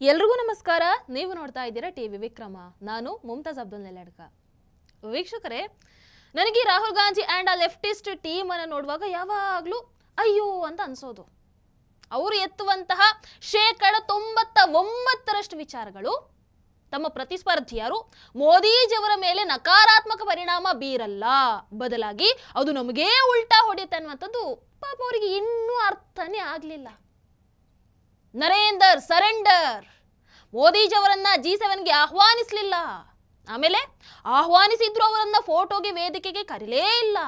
ಎಲ್ರಿಗೂ ನಮಸ್ಕಾರ. ನೀವು ನೋಡ್ತಾ ಇದ್ದೀರಾ ಟಿವಿ ವಿಕ್ರಮ. ನಾನು ಮುಮ್ತಾಜ್ ಅಬ್ದುಲ್ ನೆಲಡ್ಕ. ವೀಕ್ಷಕರೇ, ನನಗೆ ರಾಹುಲ್ ಗಾಂಧಿ ಆ್ಯಂಡ್ ಆ ಲೆಫ್ಟಿಸ್ಟ್ ಟೀಮ್ ಅನ್ನು ನೋಡುವಾಗ ಯಾವಾಗಲೂ ಅಯ್ಯೋ ಅಂತ ಅನ್ಸೋದು. ಅವರು ಎತ್ತುವಂತಹ 99% ವಿಚಾರಗಳು ತಮ್ಮ ಪ್ರತಿಸ್ಪರ್ಧಿಯರು ಮೋದಿಜಿಯವರ ಮೇಲೆ ನಕಾರಾತ್ಮಕ ಪರಿಣಾಮ ಬೀರಲ್ಲ, ಬದಲಾಗಿ ಅದು ನಮಗೇ ಉಲ್ಟಾ ಹೊಡೆಯುತ್ತೆ ಅನ್ನುವಂಥದ್ದು ಪಾಪ ಅವರಿಗೆ ಇನ್ನೂ ಅರ್ಥನೇ ಆಗಲಿಲ್ಲ. ನರೇಂದರ್ ಸರೆಂಡರ್, ಮೋದಿಜಿಯವರನ್ನ G7ಗೆ ಆಹ್ವಾನಿಸಲಿಲ್ಲ. ಆಮೇಲೆ ಆಹ್ವಾನಿಸಿದ್ರು ಅವರನ್ನ ಫೋಟೋಗೆ ವೇದಿಕೆಗೆ ಕರೀಲೇ ಇಲ್ಲ.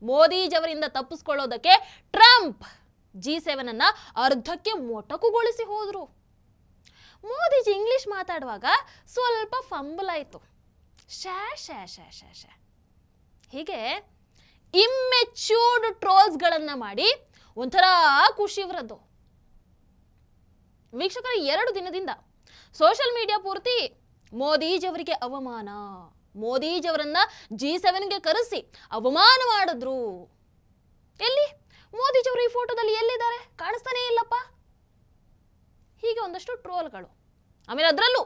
ಮೋದಿಜಿಯವರಿಂದ ತಪ್ಪಿಸ್ಕೊಳ್ಳೋದಕ್ಕೆ ಟ್ರಂಪ್ G7 ಅನ್ನ ಅರ್ಧಕ್ಕೆ ಮೊಟಕುಗೊಳಿಸಿ ಹೋದ್ರು. ಮೋದಿಜಿ ಇಂಗ್ಲಿಷ್ ಮಾತಾಡುವಾಗ ಸ್ವಲ್ಪ ಫಂಬಲ್ ಆಯಿತು. ಹೀಗೆ ಇಮ್ಮೆಚ್ಯೂರ್ಡ್ ಟ್ರೋಲ್ಸ್ಗಳನ್ನ ಮಾಡಿ ಒಂಥರ ಖುಷಿ ಇವ್ರದ್ದು. ವೀಕ್ಷಕರ, 2 ದಿನದಿಂದ ಸೋಷಿಯಲ್ ಮೀಡಿಯಾ ಪೂರ್ತಿ ಮೋದಿಜಿಯವರಿಗೆ ಅವಮಾನ, ಮೋದಿಜಿಯವರನ್ನ G7ಗೆ ಕರೆಸಿ ಅವಮಾನ ಮಾಡಿದ್ರು. ಎಲ್ಲಿ ಮೋದಿಜಿಯವರು ಈ ಫೋಟೋದಲ್ಲಿ ಎಲ್ಲಿದ್ದಾರೆ? ಕಾಣಿಸ್ತಾನೇ ಇಲ್ಲಪ್ಪ. ಹೀಗೆ ಒಂದಷ್ಟು ಟ್ರೋಲ್ಗಳು. ಆಮೇಲೆ ಅದರಲ್ಲೂ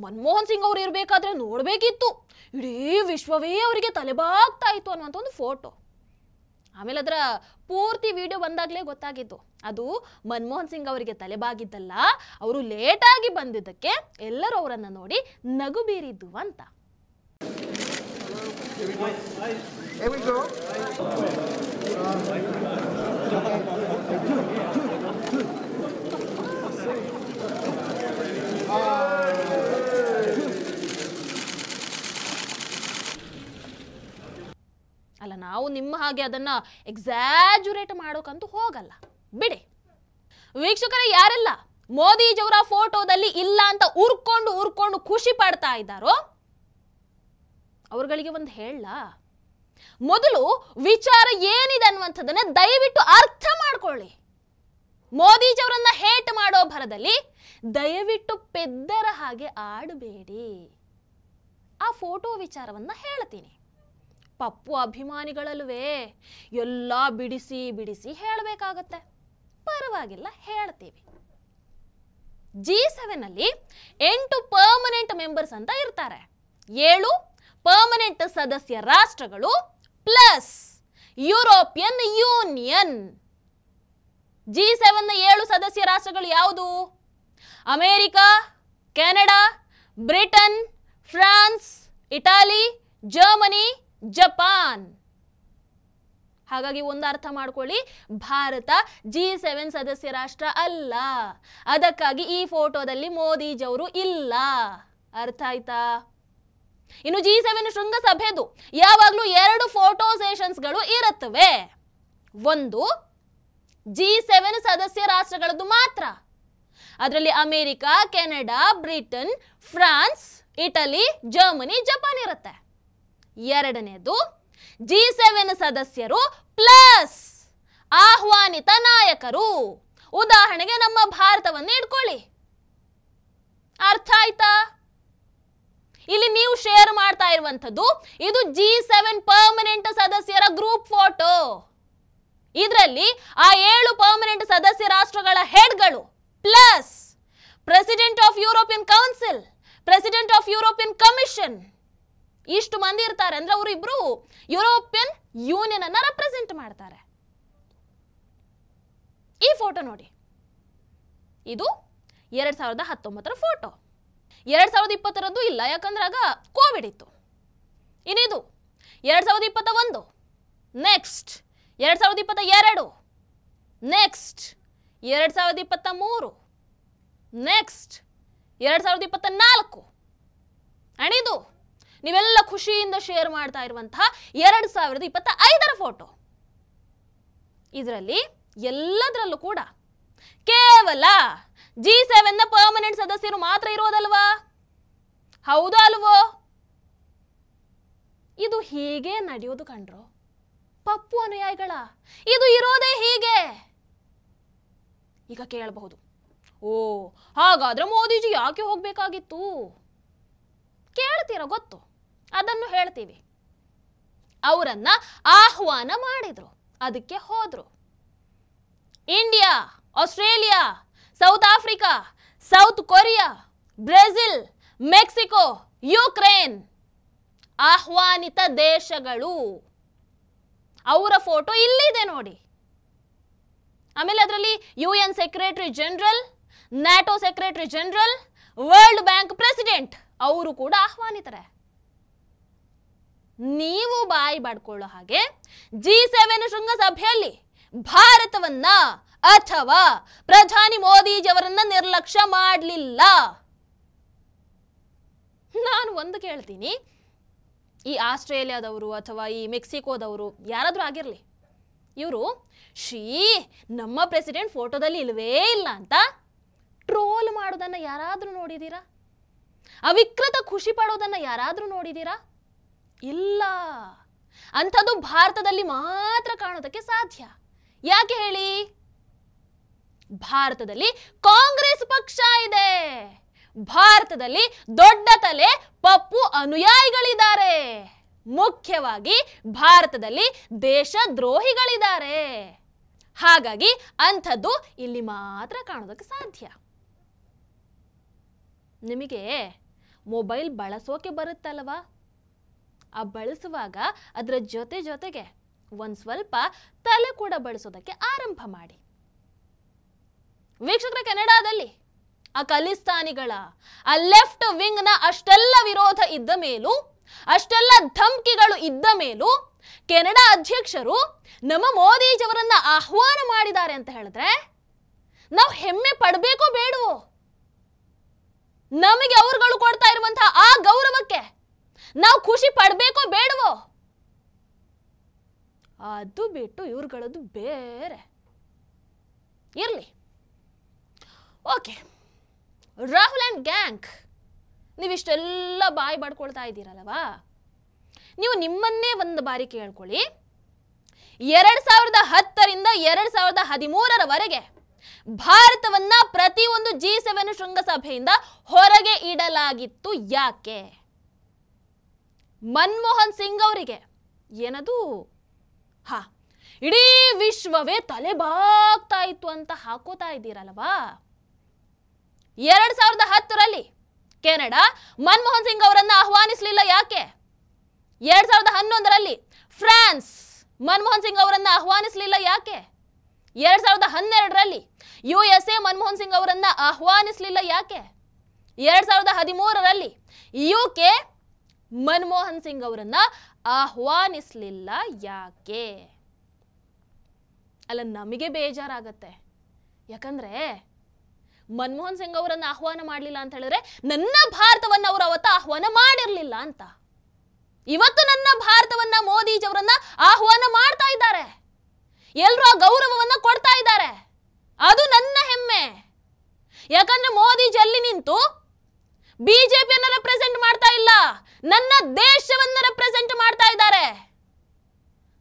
ಮನಮೋಹನ್ ಸಿಂಗ್ ಅವರು ಇರಬೇಕಾದ್ರೆ ನೋಡಬೇಕಿತ್ತು, ಇಡೀ ವಿಶ್ವವೇ ಅವರಿಗೆ ತಲೆಬಾಗ್ತಾ ಇತ್ತು ಅನ್ನುವಂಥ ಒಂದು ಫೋಟೋ. ಆಮೇಲೆ ಅದರ ಪೂರ್ತಿ ವಿಡಿಯೋ ಬಂದಾಗಲೇ ಗೊತ್ತಾಗಿತ್ತು ಅದು ಮನಮೋಹನ್ ಸಿಂಗ್ ಅವರಿಗೆ ತಲೆಬಾಗಿದ್ದಲ್ಲ, ಅವರು ಲೇಟಾಗಿ ಬಂದಿದ್ದಕ್ಕೆ ಎಲ್ಲರೂ ಅವರನ್ನು ನೋಡಿ ನಗು ಬೀರಿದ್ದು ಅಂತ. ಅಲ್ಲ, ನಾವು ನಿಮ್ಮ ಹಾಗೆ ಅದನ್ನ ಎಕ್ಸಾಜುರೇಟ್ ಮಾಡೋಕಂತೂ ಹೋಗಲ್ಲ ಬಿಡಿ. ವೀಕ್ಷಕರೇ, ಯಾರೆಲ್ಲ ಮೋದಿಜಿಯವರ ಫೋಟೋದಲ್ಲಿ ಇಲ್ಲ ಅಂತ ಉರ್ಕೊಂಡು ಖುಷಿ ಪಡ್ತಾ ಇದ್ದಾರೋ ಅವ್ರಗಳಿಗೆ ಒಂದು ಹೇಳ, ಮೊದಲು ವಿಚಾರ ಏನಿದೆ ಅನ್ನುವಂಥದ್ದನ್ನ ದಯವಿಟ್ಟು ಅರ್ಥ ಮಾಡ್ಕೊಳ್ಳಿ. ಮೋದಿಜಿಯವರನ್ನ ಹೇಟ್ ಮಾಡೋ ಭರದಲ್ಲಿ ದಯವಿಟ್ಟು ಪೆದ್ದರ ಹಾಗೆ ಆಡಬೇಡಿ. ಆ ಫೋಟೋ ವಿಚಾರವನ್ನ ಹೇಳ್ತೀನಿ. ಪಪ್ಪು ಅಭಿಮಾನಿಗಳಲ್ವೇ ಎಲ್ಲ ಬಿಡಿಸಿ ಹೇಳಬೇಕಾಗತ್ತೆ. ಪರವಾಗಿಲ್ಲ, ಹೇಳ್ತೀವಿ. G7 ಅಲ್ಲಿ 8 ಪರ್ಮನೆಂಟ್ ಮೆಂಬರ್ಸ್ ಅಂತ ಇರ್ತಾರೆ. 7 ಪರ್ಮನೆಂಟ್ ಸದಸ್ಯ ರಾಷ್ಟ್ರಗಳು ಪ್ಲಸ್ ಯುರೋಪಿಯನ್ ಯೂನಿಯನ್. G7ನ 7 ಸದಸ್ಯ ರಾಷ್ಟ್ರಗಳು ಯಾವುದು? America, Canada, Britain, France, Italy, Germany, Japan. ಹಾಗಾಗಿ ಒಂದು ಅರ್ಥ ಮಾಡ್ಕೊಳ್ಳಿ, ಭಾರತ G7 ಸದಸ್ಯ ರಾಷ್ಟ್ರ ಅಲ್ಲ. ಅದಕ್ಕಾಗಿ ಈ ಫೋಟೋದಲ್ಲಿ ಮೋದಿಜಿಯವರು ಇಲ್ಲ. ಅರ್ಥ ಆಯ್ತಾ? ಇನ್ನು G7 ಶೃಂಗಸಭೆದು ಯಾವಾಗಲೂ 2 ಫೋಟೋ ಸೆಷನ್ಸ್ಗಳು ಇರುತ್ತವೆ. ಒಂದು G7 ಸದಸ್ಯ ರಾಷ್ಟ್ರಗಳದ್ದು ಮಾತ್ರ. ಅದರಲ್ಲಿ America, Canada, Britain, France, Italy, Germany, Japan ಇರುತ್ತೆ. ಎರಡನೇದು G7 ಸದಸ್ಯರು ಪ್ಲಸ್ ಆಹ್ವಾನಿತ ನಾಯಕರು. ಉದಾಹರಣೆಗೆ ನಮ್ಮ ಭಾರತವನ್ನು ಇಟ್ಕೊಳ್ಳಿ. ಅರ್ಥ ಆಯ್ತಾ? ಇಲ್ಲಿ ನೀವು ಶೇರ್ ಮಾಡ್ತಾ ಇರುವಂತದ್ದು ಇದು G7 ಪರ್ಮನೆಂಟ್ ಸದಸ್ಯರ ಗ್ರೂಪ್ ಫೋಟೋ. ಇದರಲ್ಲಿ ಆ 7 ಪರ್ಮನೆಂಟ್ ಸದಸ್ಯ ರಾಷ್ಟ್ರಗಳ ಹೆಡ್ಗಳು plus president of European council, president of European commission, ಇಷ್ಟು ಮಂದಿ ಇರ್ತಾರೆ. ಅಂದ್ರೆ ಅವರು ಇಬ್ರು ಯುರೋಪಿಯನ್ ಯೂನಿಯನ್ ಅನ್ನ ರೆಪ್ರೆಸೆಂಟ್ ಮಾಡ್ತಾರೆ. ಈ ಫೋಟೋ ನೋಡಿ, ಇದು 2019 ಫೋಟೋ. 2020 ಇಲ್ಲ, ಯಾಕಂದ್ರೆ ಆಗ ಕೋವಿಡ್ ಇತ್ತು. ಇನ್ನಿದು 2021, ನೆಕ್ಸ್ಟ್ 2022, ನೆಕ್ಸ್ಟ್ 2023, ನೆಕ್ಸ್ಟ್ 2024. ಅಂಡ್ ಇದು ನೀವೆಲ್ಲ ಖುಷಿಯಿಂದ ಶೇರ್ ಮಾಡ್ತಾ ಇರುವಂತಹ 2025 ಫೋಟೋ. ಇದರಲ್ಲಿ ಎಲ್ಲದರಲ್ಲೂ ಕೂಡ ಕೇವಲ G7ನ ಪರ್ಮನೆಂಟ್ ಸದಸ್ಯರು ಮಾತ್ರ ಇರೋದಲ್ವಾ? ಹೌದಾ ಅಲ್ವೋ? ಇದು ಹೀಗೆ ನಡೆಯೋದು ಕಂಡ್ರು ಪಪ್ಪು ಅನುಯಾಯಿಗಳ. ಇದು ಇರೋದೇ ಹೀಗೆ. ಈಗ ಕೇಳಬಹುದು, ಓ ಹಾಗಾದ್ರೆ ಮೋದಿಜಿ ಯಾಕೆ ಹೋಗ್ಬೇಕಾಗಿತ್ತು? ಕೇಳ್ತೀರಾ ಗೊತ್ತು, ಅದನ್ನು ಹೇಳ್ತೀವಿ. ಅವರನ್ನ ಆಹ್ವಾನ ಮಾಡಿದ್ರು, ಅದಕ್ಕೆ ಹೋದ್ರು. India, Australia, South Africa, South Korea, Brazil, Mexico, Ukraine ಆಹ್ವಾನಿತ ದೇಶಗಳು. ಅವರ ಫೋಟೋ ಇಲ್ಲಿದೆ ನೋಡಿ. ಆಮೇಲೆ ಅದರಲ್ಲಿ UN secretary general, NATO secretary general, world bank president ಅವರು ಕೂಡ ಆಹ್ವಾನಿತರೆ. ನೀವು ಬಾಯಿ ಬಾಡ್ಕೊಳ್ಳೋ ಹಾಗೆ G7 ಶೃಂಗಸಭೆಯಲ್ಲಿ ಭಾರತವನ್ನ ಅಥವಾ ಪ್ರಧಾನಿ ಮೋದಿಜಿಯವರನ್ನ ನಿರ್ಲಕ್ಷ್ಯ ಮಾಡಲಿಲ್ಲ. ನಾನು ಒಂದು ಕೇಳ್ತೀನಿ, ಈ ಆಸ್ಟ್ರೇಲಿಯಾದವರು ಅಥವಾ ಈ ಮೆಕ್ಸಿಕೋದವರು ಯಾರಾದ್ರೂ ಆಗಿರಲಿ, ಇವರು ನಮ್ಮ ಪ್ರೆಸಿಡೆಂಟ್ ಫೋಟೋದಲ್ಲಿ ಇಲ್ವೇ ಇಲ್ಲ ಅಂತ ಟ್ರೋಲ್ ಮಾಡೋದನ್ನ ಯಾರಾದ್ರೂ ನೋಡಿದೀರಾ? ಅವಿಕೃತ ಖುಷಿ ಪಡೋದನ್ನ ಯಾರಾದ್ರೂ ನೋಡಿದೀರಾ? ಇಲ್ಲ. ಅಂಥದ್ದು ಭಾರತದಲ್ಲಿ ಮಾತ್ರ ಕಾಣೋದಕ್ಕೆ ಸಾಧ್ಯ. ಯಾಕೆ ಹೇಳಿ? ಭಾರತದಲ್ಲಿ ಕಾಂಗ್ರೆಸ್ ಪಕ್ಷ ಇದೆ. ಭಾರತದಲ್ಲಿ ದೊಡ್ಡ ತಲೆ ಪಪ್ಪು ಅನುಯಾಯಿಗಳಿದ್ದಾರೆ. ಮುಖ್ಯವಾಗಿ ಭಾರತದಲ್ಲಿ ದೇಶದ್ರೋಹಿಗಳಿದ್ದಾರೆ. ಹಾಗಾಗಿ ಅಂಥದ್ದು ಇಲ್ಲಿ ಮಾತ್ರ ಕಾಣೋದಕ್ಕೆ ಸಾಧ್ಯ. ನಿಮಗೆ ಮೊಬೈಲ್ ಬಳಸೋಕೆ ಬರುತ್ತಲ್ವಾ? ಆ ಬಳಸುವಾಗ ಅದರ ಜೊತೆಗೆ ಒಂದು ಸ್ವಲ್ಪ ತಲೆ ಕೂಡ ಬಳಸೋದಕ್ಕೆ ಆರಂಭ ಮಾಡಿ. ವೀಕ್ಷಕರ, ಕೆನಡಾದಲ್ಲಿ ಆ ಖಲಿಸ್ತಾನಿಗಳ ಆ ಲೆಫ್ಟ್ ವಿಂಗ್ನ ಅಷ್ಟೆಲ್ಲ ವಿರೋಧ ಇದ್ದ ಮೇಲೂ, ಅಷ್ಟೆಲ್ಲ ಧಮ್ಕಿಗಳು ಇದ್ದ ಮೇಲೂ ಕೆನಡಾ ಅಧ್ಯಕ್ಷರು ನಮ್ಮ ಮೋದಿಜಿಯವರನ್ನ ಆಹ್ವಾನ ಮಾಡಿದ್ದಾರೆ ಅಂತ ಹೇಳಿದ್ರೆ ನಾವು ಹೆಮ್ಮೆ ಪಡಬೇಕೋ ಬೇಡವೋ? ನಮಗೆ ಅವರುಗಳು ಕೊಡ್ತಾ ಇರುವಂತಹ ಆ ಗೌರವಕ್ಕೆ ನಾವು ಖುಷಿ ಪಡಬೇಕೋ ಬೇಡವೋ? ಅದು ಬಿಟ್ಟು ಇವ್ರುಗಳದ್ದು ಬೇರೆ ಇರ್ಲಿ. ಓಕೆ, ರಾಹುಲ್ ಅಂಡ್ ಗ್ಯಾಂಗ್, ನೀವಿಷ್ಟೆಲ್ಲ ಬಾಯಿ ಬಡ್ಕೊಳ್ತಾ ಇದ್ದೀರಲ್ವಾ? ನೀವು ನಿಮ್ಮನ್ನೇ ಒಂದು ಬಾರಿ ಕೇಳ್ಕೊಳ್ಳಿ. 2010ರಿಂದ 2013ರವರೆಗೆ ಭಾರತವನ್ನ ಪ್ರತಿಯೊಂದು G7 ಶೃಂಗಸಭೆಯಿಂದ ಹೊರಗೆ ಇಡಲಾಗಿತ್ತು. ಯಾಕೆ? ಮನಮೋಹನ್ ಸಿಂಗ್ ಅವರಿಗೆ ಏನದು ಇಡೀ ವಿಶ್ವವೇ ತಲೆಬಾಗ್ತಾ ಇತ್ತು ಅಂತ ಹಾಕೋತಾ ಇದ್ದೀರಲ್ವಾ? 2010ರಲ್ಲಿ ಕೆನಡಾ ಮನಮೋಹನ್ ಸಿಂಗ್ ಅವರನ್ನ ಆಹ್ವಾನಿಸಲಿಲ್ಲ. ಯಾಕೆ? 2011ರಲ್ಲಿ ಫ್ರಾನ್ಸ್ ಮನಮೋಹನ್ ಸಿಂಗ್ ಅವರನ್ನ ಆಹ್ವಾನಿಸಲಿಲ್ಲ. ಯಾಕೆ? 2012ರಲ್ಲಿ USA ಮನಮೋಹನ್ ಸಿಂಗ್ ಅವರನ್ನ ಆಹ್ವಾನಿಸಲಿಲ್ಲ. ಯಾಕೆ? 2013ರಲ್ಲಿ UK ಮನಮೋಹನ್ ಸಿಂಗ್ ಅವರನ್ನ ಆಹ್ವಾನಿಸಲಿಲ್ಲ. ಯಾಕೆ? ಅಲ್ಲ, ನಮಗೆ ಬೇಜಾರಾಗತ್ತೆ. ಯಾಕಂದ್ರೆ ಮನಮೋಹನ್ ಸಿಂಗ್ ಅವರನ್ನ ಆಹ್ವಾನ ಮಾಡಲಿಲ್ಲ ಅಂತ ಹೇಳಿದ್ರೆ ನನ್ನ ಭಾರತವನ್ನ ಅವರು ಅವತ್ತು ಆಹ್ವಾನ ಮಾಡಿರಲಿಲ್ಲ ಅಂತ. ಇವತ್ತು ನನ್ನ ಭಾರತವನ್ನ ಮೋದಿಜಿಯವರನ್ನ ಆಹ್ವಾನ ಮಾಡ್ತಾ ಇದ್ದಾರೆ. ಎಲ್ಲರೂ ಆ ಗೌರವವನ್ನ ಕೊಡ್ತಾ ಇದ್ದಾರೆ. ಅದು ನನ್ನ ಹೆಮ್ಮೆ. ಯಾಕಂದ್ರೆ ಮೋದಿಜಿ ಅಲ್ಲಿ ನಿಂತು ಬಿಜೆಪಿಯನ್ನ ರೆಪ್ರೆಸೆಂಟ್ ಮಾಡ್ತಾ ಇಲ್ಲ, ನನ್ನ ದೇಶವನ್ನ ರೆಪ್ರೆಸೆಂಟ್ ಮಾಡ್ತಾ ಇದ್ದಾರೆ.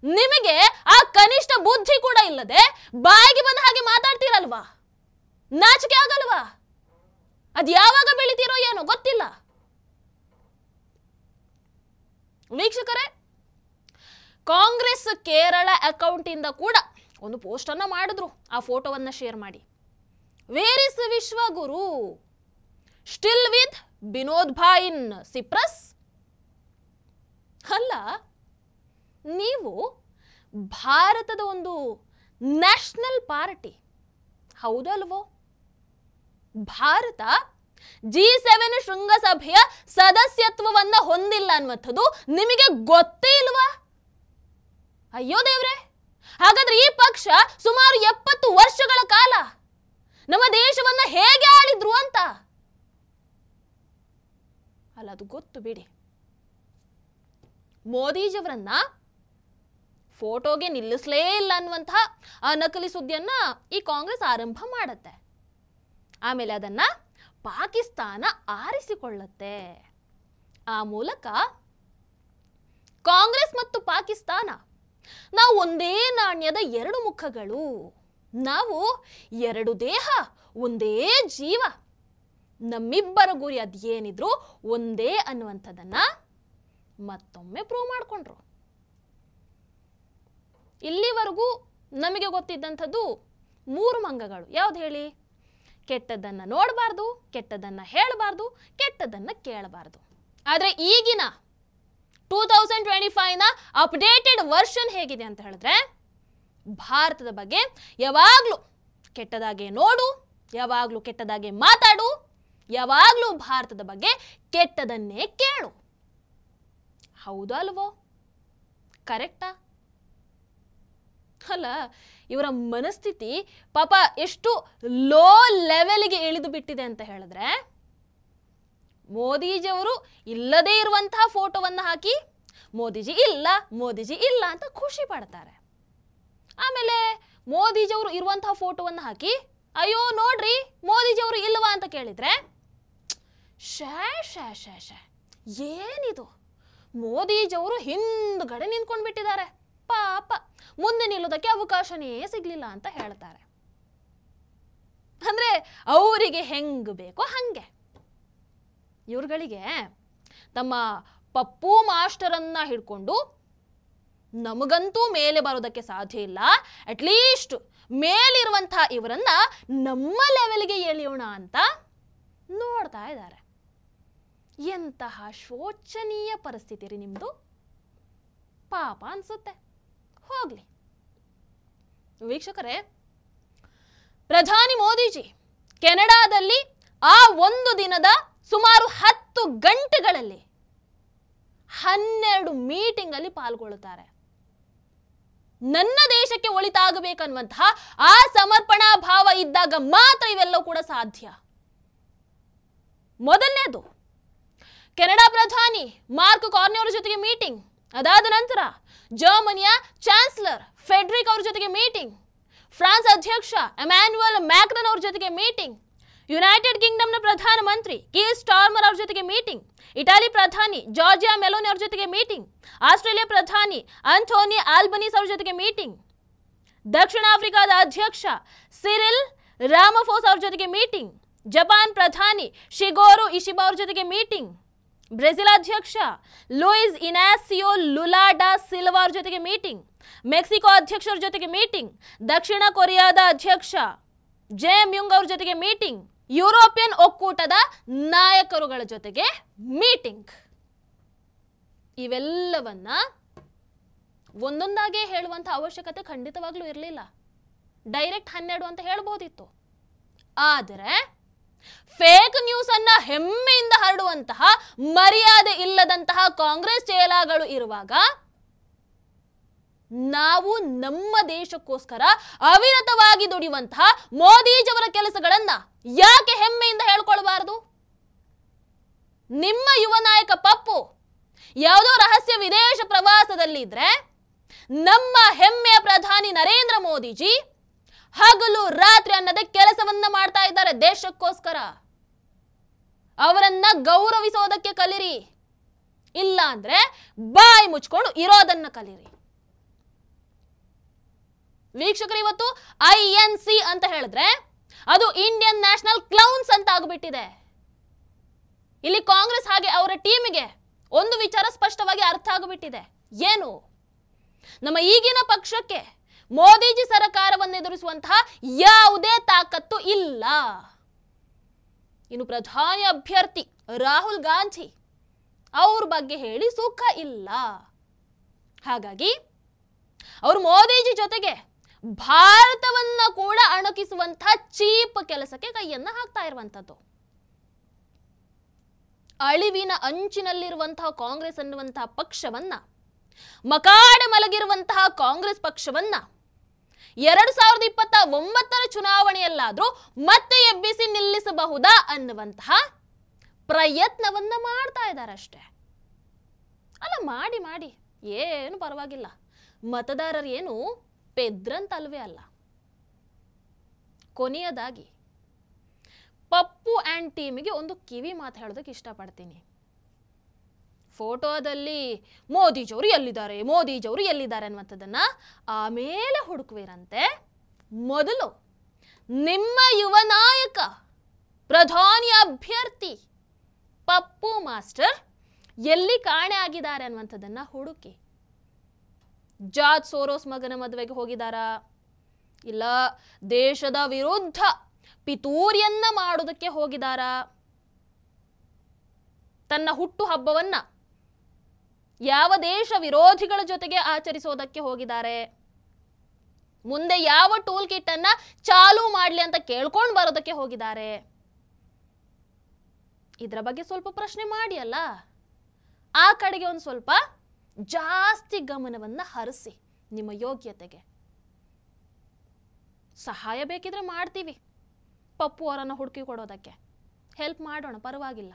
ನಿಮಗೆ ಆ ಕನಿಷ್ಠ ಬುದ್ಧಿ ಕೂಡ ಇಲ್ಲದೆ ಬಾಯಿಗೆ ಬಂದ ಹಾಗೆ ಮಾತಾಡ್ತೀರಲ್ವಾ? ನಾಚಿಕೆ ಆಗಲ್ವಾ? ಅದ್ ಯಾವಾಗ ಬೆಳಿತೀರೋ ಏನೋ ಗೊತ್ತಿಲ್ಲ. ವೀಕ್ಷಕರೇ, ಕಾಂಗ್ರೆಸ್ ಕೇರಳ ಅಕೌಂಟ್ ಇಂದ ಕೂಡ ಒಂದು ಪೋಸ್ಟ್ ಅನ್ನ ಮಾಡಿದ್ರು. ಆ ಫೋಟೋವನ್ನ ಶೇರ್ ಮಾಡಿ. Where is Vishwaguru still with Vinod Bhai in Cyprus? ಅಲ್ಲ, ನೀವು ಭಾರತದ ಒಂದು ನ್ಯಾಷನಲ್ ಪಾರ್ಟಿ ಹೌದಲ್ವೋ? ಭಾರತ G7 ಶೃಂಗಸಭೆಯ ಸದಸ್ಯತ್ವವನ್ನ ಹೊಂದಿಲ್ಲ ಅನ್ನುವಂಥದ್ದು ನಿಮಗೆ ಗೊತ್ತೇ ಇಲ್ವಾ? ಅಯ್ಯೋ ದೇವ್ರೆ, ಹಾಗಾದ್ರೆ ಈ ಪಕ್ಷ ಸುಮಾರು 70 ವರ್ಷಗಳ ಕಾಲ ನಮ್ಮ ದೇಶವನ್ನ ಹೇಗೆ ಆಳಿದ್ರು ಅಂತ? ಅಲ್ಲ, ಅದು ಗೊತ್ತು ಬಿಡಿ. ಮೋದಿಜಿಯವರನ್ನ ಫೋಟೋಗೆ ನಿಲ್ಲಿಸಲೇ ಇಲ್ಲ ಅನ್ನುವಂತಹ ಆ ನಕಲಿ ಸುದ್ದಿಯನ್ನ ಈ ಕಾಂಗ್ರೆಸ್ ಆರಂಭ ಮಾಡುತ್ತೆ. ಆಮೇಲೆ ಅದನ್ನ ಪಾಕಿಸ್ತಾನ ಆರಿಸಿಕೊಳ್ಳುತ್ತೆ. ಆ ಮೂಲಕ ಕಾಂಗ್ರೆಸ್ ಮತ್ತು ಪಾಕಿಸ್ತಾನ ನಾವು ಒಂದೇ ನಾಣ್ಯದ ಎರಡು ಮುಖಗಳು, ನಾವು ಎರಡು ದೇಹ ಒಂದೇ ಜೀವ, ನಮ್ಮಿಬ್ಬರ ಗುರಿ ಅದೇನಿದ್ರು ಒಂದೇ ಅನ್ನುವಂಥದ್ದನ್ನ ಮತ್ತೊಮ್ಮೆ ಪ್ರೂವ್ ಮಾಡಿಕೊಂಡ್ರು. ಇಲ್ಲಿವರೆಗೂ ನಮಗೆ ಗೊತ್ತಿದ್ದಂಥದ್ದು 3 ಮಂಗಗಳು. ಯಾವ್ದು ಹೇಳಿ? ಕೆಟ್ಟದನ್ನ ನೋಡಬಾರ್ದು, ಕೆಟ್ಟದನ್ನ ಹೇಳಬಾರ್ದು, ಕೆಟ್ಟದನ್ನ ಕೇಳಬಾರ್ದು. ಆದರೆ ಈಗಿನ 2025ನ ಅಪ್ಡೇಟೆಡ್ ವರ್ಷನ್ ಹೇಗಿದೆ ಅಂತ ಹೇಳಿದ್ರೆ, ಭಾರತದ ಬಗ್ಗೆ ಯಾವಾಗಲೂ ಕೆಟ್ಟದಾಗೆ ನೋಡು, ಯಾವಾಗಲೂ ಕೆಟ್ಟದಾಗೆ ಮಾತಾಡು, ಯಾವಾಗಲೂ ಭಾರತದ ಬಗ್ಗೆ ಕೆಟ್ಟದನ್ನೇ ಕೇಳು. ಹೌದಾ ಅಲ್ವೋ? ಕರೆಕ್ಟಾ? ಅಲ್ಲ, ಇವರ ಮನಸ್ಥಿತಿ ಪಾಪ ಎಷ್ಟು ಲೋ ಲೆವೆಲ್ಗೆ ಇಳಿದು ಬಿಟ್ಟಿದೆ ಅಂತ ಹೇಳಿದ್ರೆ, ಮೋದಿಜಿಯವರು ಇಲ್ಲದೇ ಇರುವಂತಹ ಫೋಟೋವನ್ನು ಹಾಕಿ ಮೋದಿಜಿ ಇಲ್ಲ, ಮೋದಿಜಿ ಇಲ್ಲ ಅಂತ ಖುಷಿ ಪಡ್ತಾರೆ. ಆಮೇಲೆ ಮೋದಿಜಿಯವರು ಇರುವಂತಹ ಫೋಟೋವನ್ನು ಹಾಕಿ ಅಯ್ಯೋ ನೋಡ್ರಿ ಮೋದಿಜಿಯವರು ಇಲ್ವಾ ಅಂತ ಕೇಳಿದ್ರೆ, ಶೇ ಶೇ ಶೇ ಶೇ ಏನಿದು, ಮೋದಿಜಿಯವರು ಹಿಂದ್ಗಡೆ ನಿಂತ್ಕೊಂಡು ಬಿಟ್ಟಿದ್ದಾರೆ, ಪಾಪ ಮುಂದೆ ನಿಲ್ಲೋದಕ್ಕೆ ಅವಕಾಶನೇ ಸಿಗ್ಲಿಲ್ಲ ಅಂತ ಹೇಳ್ತಾರೆ. ಅಂದ್ರೆ ಅವರಿಗೆ ಹೆಂಗ್ ಬೇಕೋ ಹಂಗೆ. ಇವ್ರುಗಳಿಗೆ ತಮ್ಮ ಪಪ್ಪು ಮಾಸ್ಟರನ್ನ ಹಿಡ್ಕೊಂಡು ನಮಗಂತೂ ಮೇಲೆ ಬರೋದಕ್ಕೆ ಸಾಧ್ಯ ಇಲ್ಲ, ಅಟ್ಲೀಸ್ಟ್ ಮೇಲಿರುವಂತಹ ಇವರನ್ನ ನಮ್ಮ ಲೆವೆಲ್ಗೆ ಎಳೆಯೋಣ ಅಂತ ನೋಡ್ತಾ ಇದ್ದಾರೆ. ಎಂತಹ ಶೋಚನೀಯ ಪರಿಸ್ಥಿತಿ ರೀ ನಿಮ್ದು. ಪಾಪ ಅನ್ಸುತ್ತೆ. ಹೋಗ್ಲಿ ವೀಕ್ಷಕರೇ, ಪ್ರಧಾನಿ ಮೋದಿಜಿ ಕೆನಡಾದಲ್ಲಿ ಆ ಒಂದು ದಿನದ ಸುಮಾರು 10 ಗಂಟೆಗಳಲ್ಲಿ 12 ಮೀಟಿಂಗ್ ಅಲ್ಲಿ ಪಾಲ್ಗೊಳ್ಳುತ್ತಾರೆ. ನನ್ನ ದೇಶಕ್ಕೆ ಒಳಿತಾಗಬೇಕನ್ನುವಂತಹ ಆ ಸಮರ್ಪಣಾ ಭಾವ ಇದ್ದಾಗ ಮಾತ್ರ ಇವೆಲ್ಲವೂ ಕೂಡ ಸಾಧ್ಯ. ಮೊದಲನೇದು, ಕೆನಡಾ ಪ್ರಧಾನಿ ಮಾರ್ಕ್ ಕಾರ್ನಿ ಅವರ ಜೊತೆಗೆ ಮೀಟಿಂಗ್. ಅದಾದ ನಂತರ ಜರ್ಮನಿಯ ಚಾನ್ಸಲರ್ ಫೆಡ್ರಿಕ್ ಅವರ ಜೊತೆಗೆ ಮೀಟಿಂಗ್. ಫ್ರಾನ್ಸ್ ಅಧ್ಯಕ್ಷ ಎಮ್ಯಾನ್ಯುಯಲ್ ಮ್ಯಾಕ್ರನ್ ಅವರ ಜೊತೆಗೆ ಮೀಟಿಂಗ್. ಯುನೈಟೆಡ್ ಕಿಂಗ್ಡಮ್ನ ಪ್ರಧಾನಮಂತ್ರಿ ಕೀರ್ ಸ್ಟಾರ್ಮರ್ ಅವರ ಜೊತೆಗೆ ಮೀಟಿಂಗ್. ಇಟಲಿ ಪ್ರಧಾನಿ ಜಾರ್ಜಿಯಾ ಮೆಲೋನಿ ಅವರ ಜೊತೆಗೆ ಮೀಟಿಂಗ್. ಆಸ್ಟ್ರೇಲಿಯಾ ಪ್ರಧಾನಿ ಆಂಟೋನಿ ಆಲ್ಬನೀಸ್ ಅವರ ಜೊತೆಗೆ ಮೀಟಿಂಗ್. ದಕ್ಷಿಣ ಆಫ್ರಿಕಾದ ಅಧ್ಯಕ್ಷ ಸಿರಿಲ್ ರಾಮಫೋಸಾ ಅವರ ಜೊತೆಗೆ ಮೀಟಿಂಗ್. ಜಪಾನ್ ಪ್ರಧಾನಿ ಶಿಗೋರು ಇಶಿಬಾ ಅವರ ಜೊತೆಗೆ ಮೀಟಿಂಗ್. ಬ್ರೆಜಿಲ್ ಅಧ್ಯಕ್ಷ ಲೂಯಿಸ್ ಇನಾಸಿಯೋ ಲುಲಾ ಡಾ ಸಿಲ್ವಾ ಅವರ ಜೊತೆಗೆ ಮೀಟಿಂಗ್. ಮೆಕ್ಸಿಕೋ ಅಧ್ಯಕ್ಷರ ಜೊತೆಗೆ ಮೀಟಿಂಗ್. ದಕ್ಷಿಣ ಕೊರಿಯಾದ ಅಧ್ಯಕ್ಷ ಜೆ ಮ್ಯೂಂಗ್ ಅವ್ರ ಜೊತೆಗೆ ಮೀಟಿಂಗ್. ಯುರೋಪಿಯನ್ ಒಕ್ಕೂಟದ ನಾಯಕರುಗಳ ಜೊತೆಗೆ ಮೀಟಿಂಗ್. ಇವೆಲ್ಲವನ್ನ ಒಂದೊಂದಾಗೆ ಹೇಳುವಂತ ಅವಶ್ಯಕತೆ ಖಂಡಿತವಾಗ್ಲೂ ಇರಲಿಲ್ಲ. ಡೈರೆಕ್ಟ್ 12 ಅಂತ ಹೇಳ್ಬೋದಿತ್ತು. ಆದರೆ ಫೇಕ್ ನ್ಯೂಸ್ ಅನ್ನ ಹೆಮ್ಮೆಯಿಂದ ಹರಡುವಂತಹ ಮರ್ಯಾದೆ ಇಲ್ಲದಂತಹ ಕಾಂಗ್ರೆಸ್ ಚೇಲಾಗಳು ಇರುವಾಗ ನಾವು ನಮ್ಮ ದೇಶಕ್ಕೋಸ್ಕರ ಅವಿರತವಾಗಿ ದುಡಿಯುವಂತಹ ಮೋದಿಜಿಯವರ ಕೆಲಸಗಳನ್ನ ಯಾಕೆ ಹೆಮ್ಮೆಯಿಂದ ಹೇಳ್ಕೊಳ್ಬಾರದು? ನಿಮ್ಮ ಯುವ ನಾಯಕ ಪಪ್ಪು ಯಾವುದೋ ರಹಸ್ಯ ವಿದೇಶ ಪ್ರವಾಸದಲ್ಲಿ ಇದ್ರೆ, ನಮ್ಮ ಹೆಮ್ಮೆಯ ಪ್ರಧಾನಿ ನರೇಂದ್ರ ಮೋದಿಜಿ ಹಗಲು ರಾತ್ರಿ ಅನ್ನದೇ ಕೆಲಸವನ್ನ ಮಾಡ್ತಾ ಇದ್ದಾರೆ ದೇಶಕ್ಕೋಸ್ಕರ. ಅವರನ್ನ ಗೌರವಿಸೋದಕ್ಕೆ ಕಲಿರಿ, ಇಲ್ಲ ಅಂದ್ರೆ ಬಾಯಿ ಮುಚ್ಕೊಂಡು ಇರೋದನ್ನ ಕಲಿರಿ. ವೀಕ್ಷಕರು, ಇವತ್ತು INC ಅಂತ ಹೇಳಿದ್ರೆ ಅದು ಇಂಡಿಯನ್ ನ್ಯಾಷನಲ್ ಕ್ಲೌನ್ಸ್ ಅಂತ ಆಗ್ಬಿಟ್ಟಿದೆ. ಇಲ್ಲಿ ಕಾಂಗ್ರೆಸ್ ಹಾಗೆ ಅವರ ಟೀಮಿಗೆ ಒಂದು ವಿಚಾರ ಸ್ಪಷ್ಟವಾಗಿ ಅರ್ಥ ಆಗಿಬಿಟ್ಟಿದೆ. ಏನು? ನಮ್ಮ ಈಗಿನ ಪಕ್ಷಕ್ಕೆ ಮೋದಿಜಿ ಸರ್ಕಾರವನ್ನು ಎದುರಿಸುವಂತಹ ಯಾವುದೇ ತಾಕತ್ತು ಇಲ್ಲ. ಇನ್ನು ಪ್ರಧಾನಿ ಅಭ್ಯರ್ಥಿ ರಾಹುಲ್ ಗಾಂಧಿ ಅವ್ರ ಬಗ್ಗೆ ಹೇಳಿ ಸುಖ ಇಲ್ಲ. ಹಾಗಾಗಿ ಅವರು ಮೋದಿಜಿ ಜೊತೆಗೆ ಭಾರತವನ್ನ ಕೂಡ ಅಣಕಿಸುವಂತಹ ಚೀಪ್ ಕೆಲಸಕ್ಕೆ ಕೈಯನ್ನ ಹಾಕ್ತಾ ಇರುವಂತದ್ದು. ಅಳಿವಿನ ಅಂಚಿನಲ್ಲಿರುವಂತಹ ಕಾಂಗ್ರೆಸ್ ಅನ್ನುವಂತಹ ಪಕ್ಷವನ್ನ, ಮಕಾಡೆ ಮಲಗಿರುವಂತಹ ಕಾಂಗ್ರೆಸ್ ಪಕ್ಷವನ್ನ 2029ರ ಚುನಾವಣೆಯಲ್ಲಾದ್ರೂ ಮತ್ತೆ ಎಬ್ಬಿಸಿ ನಿಲ್ಲಿಸಬಹುದಾ ಅನ್ನುವಂತಹ ಪ್ರಯತ್ನವನ್ನ ಮಾಡ್ತಾ ಇದ್ದಾರೆ ಅಷ್ಟೇ. ಅಲ್ಲ, ಮಾಡಿ ಮಾಡಿ ಏನು ಪರವಾಗಿಲ್ಲ. ಮತದಾರರು ಏನು ಪೆದ್ರಂತಲ್ವೇ ಅಲ್ಲ. ಕೊನೆಯದಾಗಿ ಪಪ್ಪು ಆ್ಯಂಡ್ ಟೀಮಿಗೆ ಒಂದು ಕಿವಿ ಮಾತು ಹೇಳೋದಕ್ಕೆ ಇಷ್ಟಪಡ್ತೀನಿ. ಫೋಟೋದಲ್ಲಿ ಮೋದಿಜಿಯವರು ಎಲ್ಲಿದ್ದಾರೆ, ಮೋದಿಜಿಯವರು ಎಲ್ಲಿದ್ದಾರೆ ಅನ್ನುವಂಥದ್ದನ್ನ ಆಮೇಲೆ ಹುಡುಕುವಿರಂತೆ. ಮೊದಲು ನಿಮ್ಮ ಯುವ ನಾಯಕ ಪ್ರಧಾನಿ ಅಭ್ಯರ್ಥಿ ಪಪ್ಪು ಮಾಸ್ಟರ್ ಎಲ್ಲಿ ಕಾಣೆ ಆಗಿದ್ದಾರೆ ಅನ್ನುವಂಥದ್ದನ್ನ ಹುಡುಕಿ. ಜಾರ್ಜ್ ಸೋರೋಸ್ ಮಗನ ಮದುವೆಗೆ ಹೋಗಿದಾರಾ, ಇಲ್ಲ ದೇಶದ ವಿರುದ್ಧ ಪಿತೂರಿಯನ್ನ ಮಾಡೋದಕ್ಕೆ ಹೋಗಿದಾರಾ? ತನ್ನ ಹುಟ್ಟು ಹಬ್ಬವನ್ನ ಯಾವ ದೇಶ ವಿರೋಧಿಗಳ ಜೊತೆಗೆ ಆಚರಿಸೋದಕ್ಕೆ ಹೋಗಿದ್ದಾರೆ? ಮುಂದೆ ಯಾವ ಟೂಲ್ ಕಿಟ್ ಅನ್ನ ಚಾಲೂ ಮಾಡ್ಲಿ ಅಂತ ಕೇಳ್ಕೊಂಡು ಬರೋದಕ್ಕೆ ಹೋಗಿದ್ದಾರೆ? ಇದರ ಬಗ್ಗೆ ಸ್ವಲ್ಪ ಪ್ರಶ್ನೆ ಮಾಡಿ ಅಲ್ಲ, ಆ ಕಡೆಗೆ ಒಂದು ಸ್ವಲ್ಪ ಜಾಸ್ತಿ ಗಮನವನ್ನ ಹರಿಸಿ. ನಿಮ್ಮ ಯೋಗ್ಯತೆಗೆ ಸಹಾಯ ಬೇಕಿದ್ರೆ ಮಾಡ್ತೀವಿ, ಪಪ್ಪು ಅವರನ್ನು ಹುಡುಕಿ ಕೊಡೋದಕ್ಕೆ ಹೆಲ್ಪ್ ಮಾಡೋಣ, ಪರವಾಗಿಲ್ಲ.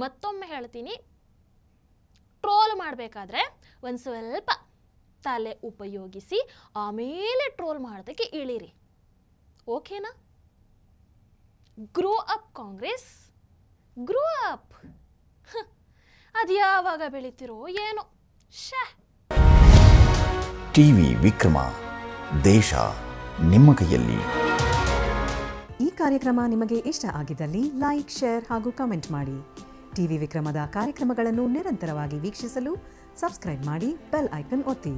ಮತ್ತೊಮ್ಮೆ ಹೇಳ್ತೀನಿ, ಟ್ರೋಲ್ ಮಾಡಬೇಕಾದ್ರೆ ಒಂದು ಸ್ವಲ್ಪ ತಲೆ ಉಪಯೋಗಿಸಿ ಆಮೇಲೆ ಟ್ರೋಲ್ ಮಾಡೋದಕ್ಕೆ ಇಳಿರಿ, ಓಕೆನಾ? Grow up Congress, grow up. ಅದು ಯಾವಾಗ ಬೆಳಿತಿರೋ ಏನೋ. ಟಿವಿ ವಿಕ್ರಮ, ದೇಶ ನಿಮ್ಮ ಕೈಯಲ್ಲಿ. ಈ ಕಾರ್ಯಕ್ರಮ ನಿಮಗೆ ಇಷ್ಟ ಆಗಿದ್ದಲ್ಲಿ ಲೈಕ್, ಶೇರ್ ಹಾಗೂ ಕಮೆಂಟ್ ಮಾಡಿ. ಟಿವಿ ವಿಕ್ರಮದ ಕಾರ್ಯಕ್ರಮಗಳನ್ನು ನಿರಂತರವಾಗಿ ವೀಕ್ಷಿಸಲು ಸಬ್ಸ್ಕ್ರೈಬ್ ಮಾಡಿ, ಬೆಲ್ ಐಕನ್ ಒತ್ತಿ.